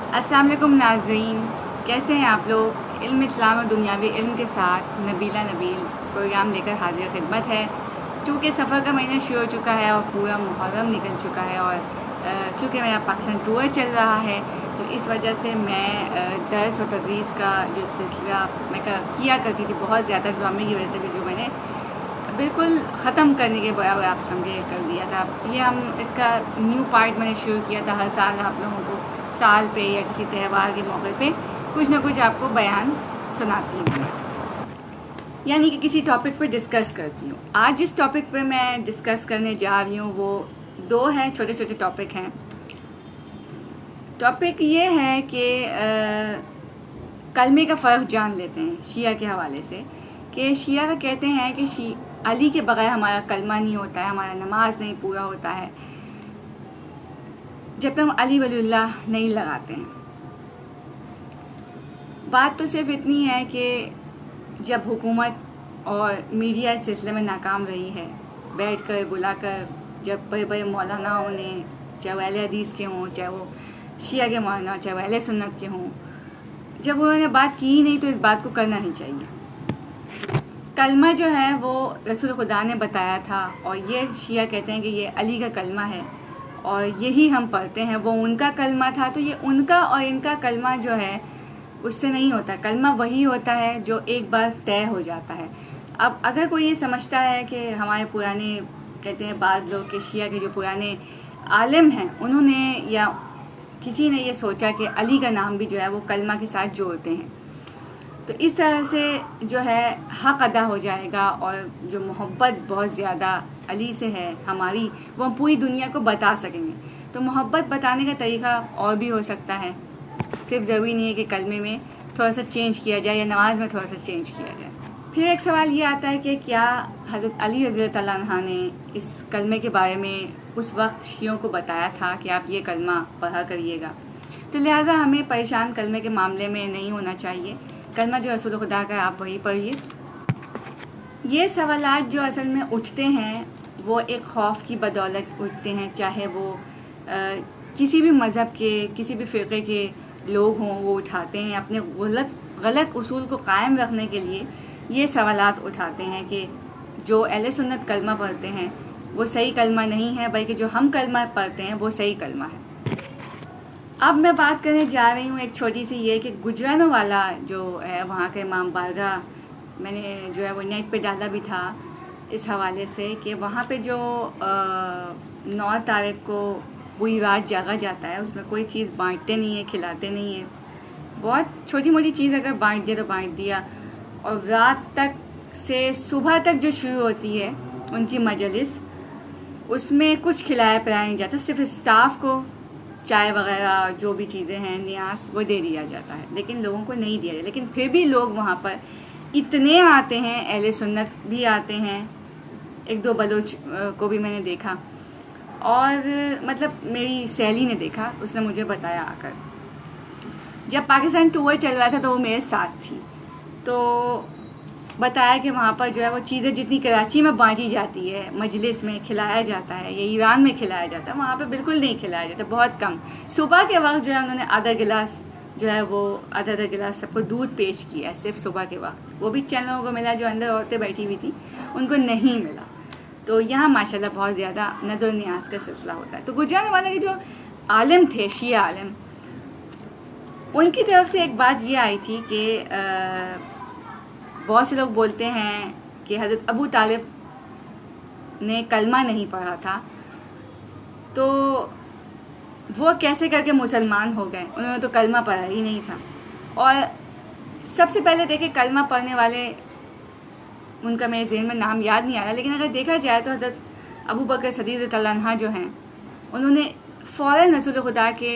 अस्सलाम वालेकुम नाज़रीन, कैसे हैं आप लोग। इल्म इस्लाम और दुनियावी इल्म के साथ नबीला नबील प्रोग्राम लेकर हाजिर खिदमत है। चूँकि सफ़र का महीना शुरू हो चुका है और पूरा मुहर्रम निकल चुका है और क्योंकि मेरा पाकिस्तान टूर चल रहा है तो इस वजह से मैं दर्स और तदरीस का जो सिलसिला मैं किया करती थी बहुत ज़्यादा ड्रामे की वजह से भी जो मैंने बिल्कुल ख़त्म करने के बराबर आप समझे कर दिया था। ये हम इसका न्यू पार्ट मैंने शुरू किया था। हर साल आप लोगों को साल पे या किसी त्यौहार के मौके पे कुछ ना कुछ आपको बयान सुनाती हूँ, यानी कि किसी टॉपिक पे डिस्कस करती हूँ। आज जिस टॉपिक पे मैं डिस्कस करने जा रही हूँ वो दो हैं, छोटे छोटे टॉपिक हैं। टॉपिक ये है कि कलमे का फ़र्क जान लेते हैं शिया के हवाले से। कि शिया का कहते हैं कि अली के बगैर हमारा कलमा नहीं होता है, हमारा नमाज नहीं पूरा होता है जब तक हम अली वलीउल्लाह नहीं लगाते हैं। बात तो सिर्फ इतनी है कि जब हुकूमत और मीडिया इस सिलसिले में नाकाम रही है, बैठ कर बुलाकर जब बड़े बड़े मौलानाओं ने, चाहे वो अहले हदीस के हों, चाहे वो शिया के मौलाना, चाहे वो अहले सुन्नत के हों, जब उन्होंने बात की ही नहीं तो इस बात को करना नहीं चाहिए। कलमा जो है वो रसूल खुदा ने बताया था और ये शिया कहते हैं कि ये अली का कलमा है और यही हम पढ़ते हैं। वो उनका कलमा था, तो ये उनका और इनका कलमा जो है उससे नहीं होता। कलमा वही होता है जो एक बार तय हो जाता है। अब अगर कोई ये समझता है कि हमारे पुराने, कहते हैं बाद लोग के शिया के जो पुराने आलिम हैं उन्होंने या किसी ने ये सोचा कि अली का नाम भी जो है वो कलमा के साथ जोड़ते हैं, तो इस तरह से जो है हक अदा हो जाएगा और जो मोहब्बत बहुत ज़्यादा अली से है हमारी, वो हम पूरी दुनिया को बता सकेंगे। तो मोहब्बत बताने का तरीका और भी हो सकता है, सिर्फ ज़रूरी नहीं है कि कलमे में थोड़ा सा चेंज किया जाए या नमाज में थोड़ा सा चेंज किया जाए। फिर एक सवाल ये आता है कि क्या हज़रत अली रज़ी अल्लाह अन्हु ने इस कलमे के बारे में उस वक्त शियों को बताया था कि आप ये कलमा पढ़ा करिएगा। तो लिहाजा हमें परेशान कलमे के मामले में नहीं होना चाहिए। कलमा जो रसूल खुदा का है आप वही पढ़िए। ये सवालात जो असल में उठते हैं वो एक खौफ की बदौलत उठते हैं, चाहे वो किसी भी मज़हब के, किसी भी फ़िरक़े के लोग हों, वो उठाते हैं अपने गलत उसूल को कायम रखने के लिए। ये सवालात उठाते हैं कि जो अहले सुन्नत कलमा पढ़ते हैं वो सही कलमा नहीं है, बल्कि जो हम कलमा पढ़ते हैं वो सही कलमा है। अब मैं बात करने जा रही हूँ एक छोटी सी ये कि गुजरानवाला जो है वहाँ के इमाम बारगाह, मैंने जो है वो नेट पे डाला भी था इस हवाले से कि वहाँ पे जो 9 तारीख को पूरी रात जागा जाता है, उसमें कोई चीज़ बांटते नहीं है, खिलाते नहीं है। बहुत छोटी मोटी चीज़ अगर बांट दिया तो बांट दिया, और रात तक से सुबह तक जो शुरू होती है उनकी मजलिस, उसमें कुछ खिलाया पिलाया नहीं जाता, सिर्फ स्टाफ को चाय वगैरह जो भी चीज़ें हैं न्यास वो दे दिया जाता है, लेकिन लोगों को नहीं दिया जाता। लेकिन फिर भी लोग वहाँ पर इतने आते हैं, अहले सुन्नत भी आते हैं, एक दो बलोच को भी मैंने देखा, और मतलब मेरी सहेली ने देखा, उसने मुझे बताया आकर। जब पाकिस्तान टूर चल रहा था तो वो मेरे साथ थी, तो बताया कि वहाँ पर जो है वो चीज़ें जितनी कराची में बांटी जाती है, मजलिस में खिलाया जाता है या ईरान में खिलाया जाता है, वहाँ पे बिल्कुल नहीं खिलाया जाता, बहुत कम। सुबह के वक्त जो है उन्होंने आधा गिलास जो है वो आधा गिलास सबको दूध पेश किया, सिर्फ सुबह के वक्त। वो भी चंद लोगों को मिला, जो अंदर औरतें बैठी हुई थी उनको नहीं मिला। तो यहाँ माशाल्लाह बहुत ज़्यादा नज़र न्याज का सिलसिला होता है। तो गुजरानवाला के जो आलिम थे, शिया आलिम, उनकी तरफ से एक बात ये आई थी कि बहुत से लोग बोलते हैं कि हज़रत अबू तालिब ने कलमा नहीं पढ़ा था, तो वो कैसे करके मुसलमान हो गए, उन्होंने तो कलमा पढ़ा ही नहीं था। और सबसे पहले देखें कलमा पढ़ने वाले, उनका मेरे ज़हन में नाम याद नहीं आ रहा, लेकिन अगर देखा जाए तो हज़रत अबू बकर सदीक़ रज़ियल्लाहु अन्हु जो हैं उन्होंने फ़ौरन रसूल खुदा के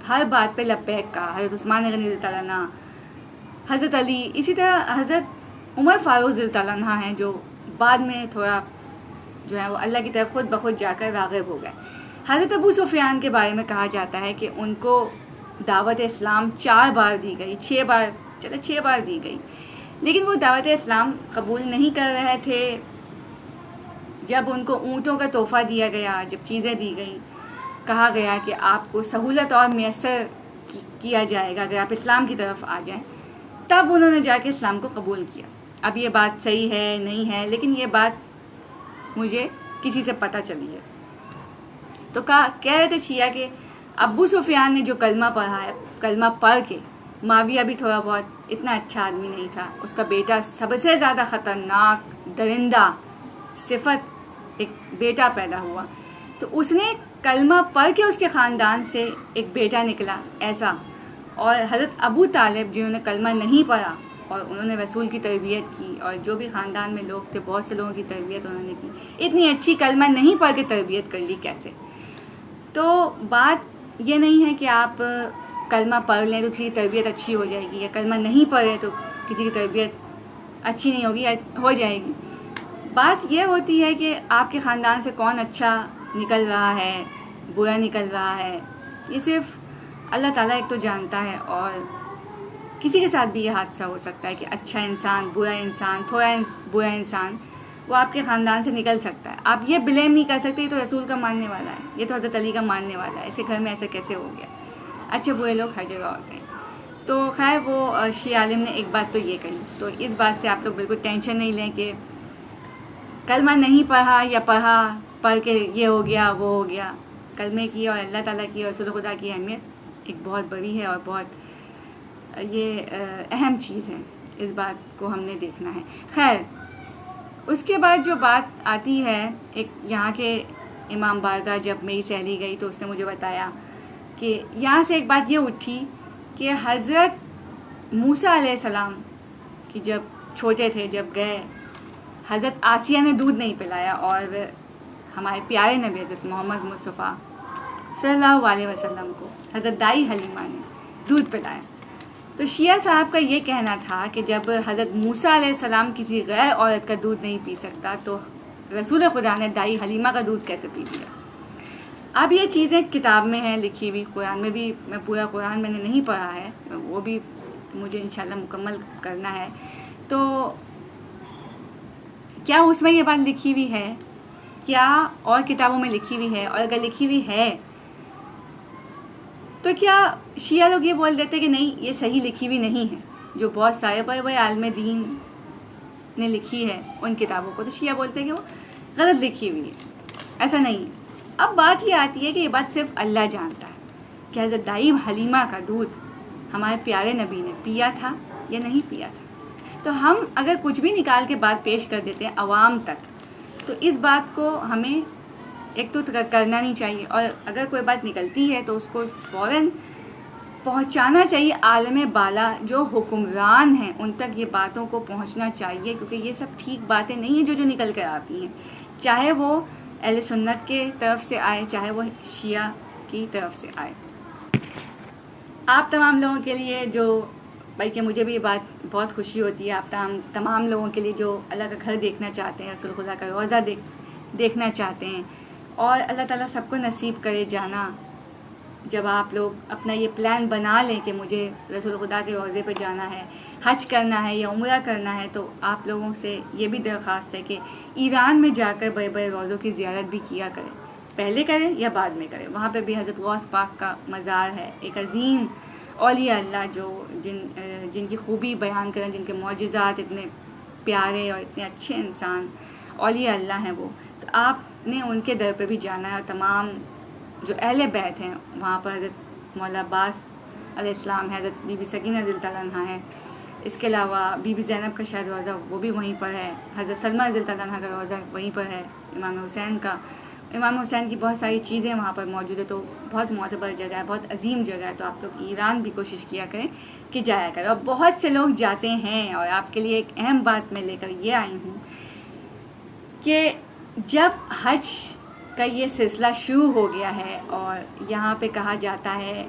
हर बात पे लब्बैक कहा। हज़रत उस्मान गनी रज़ियल्लाहु अन्हु, हज़रत अली, इसी तरह हज़रत उमर फ़ारूक रज़ियल्लाहु अन्हु हैं जो बाद में थोड़ा जो है वो अल्लाह की तरफ खुद ब खुद जाकर राग़िब हो गए। हज़रत अबू सुफियान के बारे में कहा जाता है कि उनको दावत इस्लाम 4 बार दी गई, 6 बार दी गई, लेकिन वो दावत इस्लाम कबूल नहीं कर रहे थे। जब उनको ऊँटों का तोहफ़ा दिया गया, जब चीज़ें दी गई, कहा गया कि आपको सहूलत और मैसर کیا جائے گا اگر آپ اسلام کی طرف آ جائیں. تب انہوں نے جا کے اسلام کو قبول کیا. اب یہ بات صحیح ہے نہیں ہے، لیکن یہ بات مجھے کسی سے پتہ چلی ہے. تو کہہ رہے تھے شیعہ کہ ابو سفیان نے جو کلمہ پڑھا ہے، کلمہ پڑھ کے معاویہ بھی تھوڑا بہت اتنا اچھا آدمی نہیں تھا، اس کا بیٹا سب سے زیادہ خطرناک درندہ صفت ایک بیٹا پیدا ہوا، تو اس نے کلمہ پڑھ کے اس کے خاندان سے ایک بیٹا نکلا ایسا. اور حضرت ابو طالب جنہوں نے کلمہ نہیں پڑھا اور انہوں نے رسول کی تربیت کی، اور جو بھی خاندان میں لوگ تھے بہت سے لوگوں کی تربیت انہوں نے کی، اتنی اچھی کلمہ نہیں پڑھ کے تربیت کر لی کیسے؟ تو بات یہ نہیں ہے کہ آپ کلمہ پڑھ لیں تو کسی کی تربیت اچھی ہو جائے گی، یا کلمہ نہیں پڑھے تو کسی کی تربیت اچھی نہیں ہوگی یا ہو جائے گی. بات یہ ہوتی ہے کہ آپ کے خاندان سے کون اچھا نکل رہا ہے برا نکل رہا ہے، یہ صرف اللہ تعالیٰ ایک تو جانتا ہے. اور کسی کے ساتھ بھی یہ حادثہ ہو سکتا ہے کہ اچھا انسان، برا انسان، تھوڑا برا انسان وہ آپ کے خاندان سے نکل سکتا ہے. آپ یہ بلیم نہیں کر سکتے یہ تو رسول کا ماننے والا ہے، یہ تو حضرت علی کا ماننے والا ہے، اس کے گھر میں ایسا کیسے ہو گیا. اچھے برے لوگ ہر جگہ ہوتے ہیں. تو خیر وہ شیعہ عالم نے ایک بات تو یہ کہی، تو اس بات سے آپ لوگ بالکل ٹینشن نہیں لیں کہ کلمہ نہیں پڑھا یا پڑھ کے یہ ہو گیا وہ ہو گیا. کلمے کی اور اللہ تعالیٰ کی اور رسول خدا کی اہمیت ایک بہت بڑی ہے اور بہت یہ اہم چیز ہے، اس بات کو ہم نے دیکھنا ہے. خیر اس کے بعد جو بات آتی ہے، ایک یہاں کے امام بارگاہ جب میری سہیلی گئی تو اس نے مجھے بتایا کہ یہاں سے ایک بات یہ اٹھی کہ حضرت موسیٰ علیہ السلام کی جب چھوٹے تھے، جب گئے، حضرت آسیہ نے دودھ نہیں پلایا اور ہمارے پیارے نبی حضرت محمد مصطفیٰ صلی اللہ علیہ وسلم کو حضرت دائی حلیمہ نے دودھ پلایا. تو شیعہ صاحب کا یہ کہنا تھا کہ جب حضرت موسیٰ علیہ السلام کسی غیر عورت کا دودھ نہیں پی سکتا تو رسول خدا نے دائی حلیمہ کا دودھ کیسے پی لیا. اب یہ چیزیں کتاب میں ہیں لکھی ہوئی، قرآن میں بھی، میں پورا قرآن میں نے نہیں پڑھا ہے، وہ بھی مجھے انشاءاللہ مکمل کرنا ہے. تو کیا اس میں یہ بات لکھی ہوئی ہے؟ کیا اور کتابوں میں لکھی ہوئی ہے؟ اور اگر لکھی ہوئی ہے تو کیا شیعہ لوگ یہ بول دیتے کہ نہیں یہ صحیح لکھی ہوئی نہیں ہے؟ جو بہت سارے بڑے بڑے عالم دین نے لکھی ہے ان کتابوں کو، تو شیعہ بولتے ہیں کہ وہ غلط لکھی ہوئی ہے. ایسا نہیں. اب بات یہ آتی ہے کہ یہ بات صرف اللہ جانتا ہے کہ حضرت دائی حلیمہ کا دودھ ہمارے پیارے نبی نے پیا تھا یا نہیں پیا تھا. تو ہم اگر کچھ بھی نکال کے بات پیش کر دیتے ہیں عوام تک، تو اس بات کو ہمیں ایک تو کرنا نہیں چاہیے، اور اگر کوئی بات نکلتی ہے تو اس کو فوراً پہنچانا چاہیے عالم بالا جو حکمران ہیں، ان تک یہ باتوں کو پہنچنا چاہیے، کیونکہ یہ سب ٹھیک باتیں نہیں ہیں جو نکل کر آتی ہیں، چاہے وہ اہل سنت کے طرف سے آئے چاہے وہ شیعہ کی طرف سے آئے. آپ تمام لوگوں کے لیے جو، بلکہ مجھے بھی یہ بات بہت خوشی ہوتی ہے، آپ تمام لوگوں کے لیے جو اللہ کا گھر دیکھنا چاہتے ہیں، رسول خدا کا روضہ دیکھنا چاہتے ہیں، اور اللہ تعالیٰ سب کو نصیب کرے جانا. جب آپ لوگ اپنا یہ پلان بنا لیں کہ مجھے رسول خدا کے روضے پہ جانا ہے، حج کرنا ہے یا عمرہ کرنا ہے، تو آپ لوگوں سے یہ بھی درخواست ہے کہ ایران میں جا کر بڑے بڑے روضوں کی زیارت بھی کیا کریں، پہلے کریں یا بعد میں کریں. وہاں پہ بھی حضرت غوث پاک کا مزار ہے، ایک عظیم اولیاء اللہ جو جن کی خوبی بیان کریں، جن کے معجزات اتنے پیارے اور اتنے اچھے انسان اولیاء اللہ ہیں وہ. تو آپ نے ان کے در پہ بھی جانا ہے، اور تمام جو اہل بیت ہیں وہاں پر حضرت مولا عباس علیہ السلام ہے، حضرت بی بی سکینہ رضی اللہ عنہا ہے، اس کے علاوہ بی بی زینب کا شاید روضہ وہ بھی وہیں پر ہے، حضرت سلمہ رضی اللہ عنہا کا روضہ وہیں پر ہے، امام حسین کی بہت ساری چیزیں وہاں پر موجود ہے. تو بہت معتبر جگہ ہے، بہت عظیم جگہ ہے. تو آپ لوگ ایران بھی کوشش کیا کریں کہ جایا کریں، اور بہت سے لوگ جاتے ہیں. اور آپ کے لیے ایک اہم بات میں لے کر یہ آئی ہوں کہ جب حج کا یہ سلسلہ شروع ہو گیا ہے اور یہاں پہ کہا جاتا ہے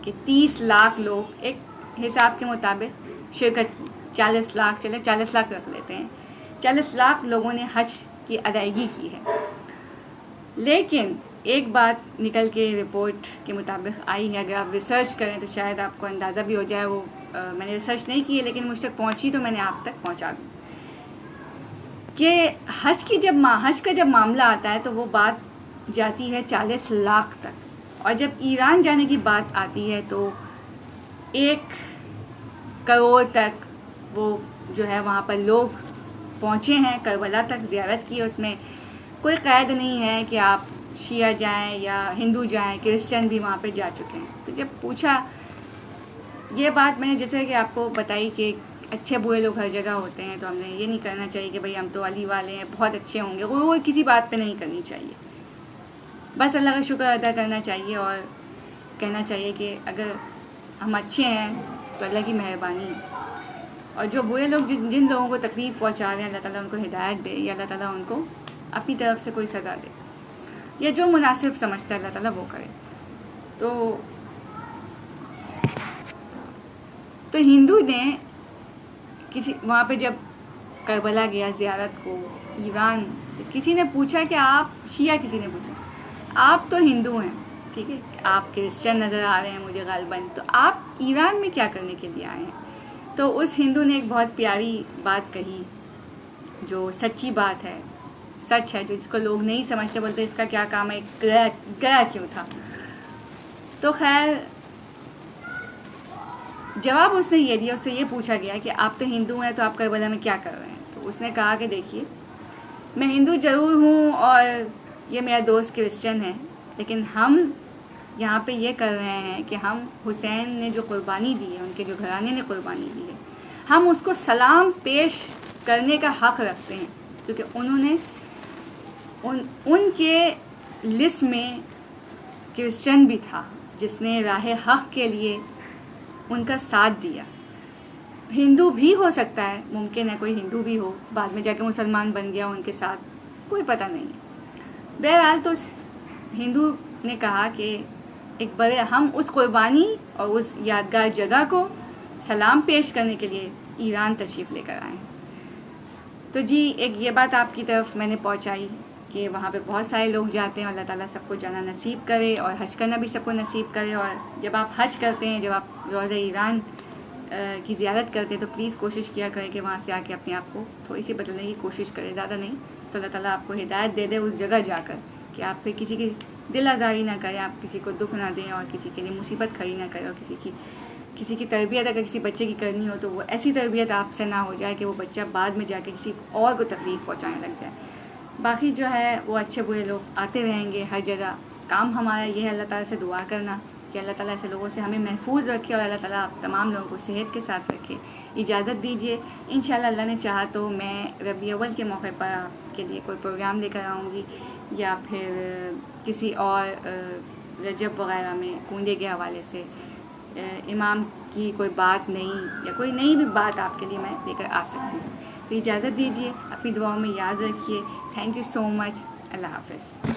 کہ 30 لاکھ لوگ ایک حساب کے مطابق شرکت کی، 40 لاکھ، چلے 40 لاکھ رکھ لیتے ہیں، 40 لاکھ لوگوں نے حج کی ادائیگی کی ہے. لیکن ایک بات نکل کے رپورٹ کے مطابق آئی ہے، اگر آپ ریسرچ کریں تو شاید آپ کو اندازہ بھی ہو جائے. وہ میں نے ریسرچ نہیں کی ہے لیکن مجھ تک پہنچی تو میں نے آپ تک پہنچا دوں کہ حج کا جب معاملہ آتا ہے تو وہ بات جاتی ہے 40 لاکھ تک، اور جب ایران جانے کی بات آتی ہے تو 1 करोड़ तक वो जो है वहाँ पर लोग पहुँचे हैं, करबला तक ज़ियारत की। उसमें कोई क़ैद नहीं है कि आप शिया जाएं या हिंदू जाएं, क्रिश्चियन भी वहाँ पे जा चुके हैं। तो जब पूछा ये बात, मैंने जैसे कि आपको बताई कि अच्छे बुरे लोग हर जगह होते हैं, तो हमने ये नहीं करना चाहिए कि भाई हम तो अली वाले हैं, बहुत अच्छे होंगे, वो किसी बात पे नहीं करनी चाहिए। बस अल्लाह का शुक्र अदा करना चाहिए और कहना चाहिए कि अगर हम अच्छे हैं तो अल्लाह की मेहरबानी है, और जो बुरे लोग जिन लोगों को तकलीफ़ पहुँचा रहे हैं, अल्लाह ताला उनको हिदायत दे, या अल्लाह ताला उनको अपनी तरफ से कोई सज़ा दे, या जो मुनासिब समझता है अल्लाह ताला वो करे। तो हिंदू ने किसी वहाँ पे जब करबला गया ज़ियारत को, ईरान, तो किसी ने पूछा कि आप शिया, किसी ने पूछा आप तो हिंदू हैं, ठीक है, आप क्रिश्चियन नज़र आ रहे हैं मुझे गालिबन, तो आप ईरान में क्या करने के लिए आए हैं? तो उस हिंदू ने एक बहुत प्यारी बात कही, जो सच्ची बात है, सच है, जो जिसको लोग नहीं समझते, बोलते इसका क्या काम है, गया क्यों था। तो खैर जवाब उसने ये दिया, उससे ये पूछा गया कि आप तो हिंदू हैं तो आप करबला में क्या कर रहे हैं? तो उसने कहा कि देखिए, मैं हिंदू ज़रूर हूँ और ये मेरा दोस्त क्रिश्चियन है, लेकिन हम यहाँ पे ये कर रहे हैं कि हम हुसैन ने जो कुर्बानी दी है, उनके जो घराने ने कुर्बानी दी है, हम उसको सलाम पेश करने का हक़ रखते हैं, क्योंकि उन्होंने उनके लिस्ट में क्रिश्चियन भी था जिसने राह हक़ के लिए उनका साथ दिया। हिंदू भी हो सकता है, मुमकिन है कोई हिंदू भी हो, बाद में जाके मुसलमान बन गया उनके साथ, कोई पता नहीं है। बहरहाल तो हिंदू ने कहा कि एक बड़े हम उस कुर्बानी और उस यादगार जगह को सलाम पेश करने के लिए ईरान तशरीफ़ लेकर आए। तो जी, एक ये बात आपकी तरफ मैंने पहुंचाई कि वहाँ पे बहुत सारे लोग जाते हैं, अल्लाह ताला सबको जाना नसीब करे और हज करना भी सबको नसीब करे। और जब आप हज करते हैं, जब आप रोज़ा ईरान की ज़ियारत करते हैं, तो प्लीज़ कोशिश किया करें कि वहाँ से आके अपने आप को थोड़ी सी बदलने की कोशिश करें, ज़्यादा नहीं, तो अल्लाह ताला आपको हिदायत दे दे उस जगह जाकर कि आप फिर किसी की दिल आज़ारी ना करें, आप किसी को दुख ना दें और किसी के लिए मुसीबत खड़ी ना करें, और किसी की तरबियत अगर किसी बच्चे की करनी हो तो वो ऐसी तरबियत आपसे ना हो जाए कि वो बच्चा बाद में जाके किसी और को तकलीफ़ पहुँचाने लग जाए। बाकी जो है वो अच्छे बुरे लोग आते रहेंगे हर जगह। काम हमारा ये है अल्लाह ताला से दुआ करना कि अल्लाह ताला ऐसे लोगों से हमें महफूज रखे और अल्लाह ताला आप तमाम लोगों को सेहत के साथ रखे। इजाज़त दीजिए, इंशाल्लाह अल्लाह ने चाहा तो मैं रबी अव्वल के मौके पर आपके लिए कोई प्रोग्राम लेकर आऊँगी, या फिर किसी और रजब वग़ैरह में कूंदे के हवाले से इमाम की कोई बात नई या कोई नई भी बात आपके लिए मैं लेकर आ सकती हूँ। तो इजाज़त दीजिए, अपनी दुआओं में याद रखिए। Thank you so much. अल्लाह हाफ़िज़।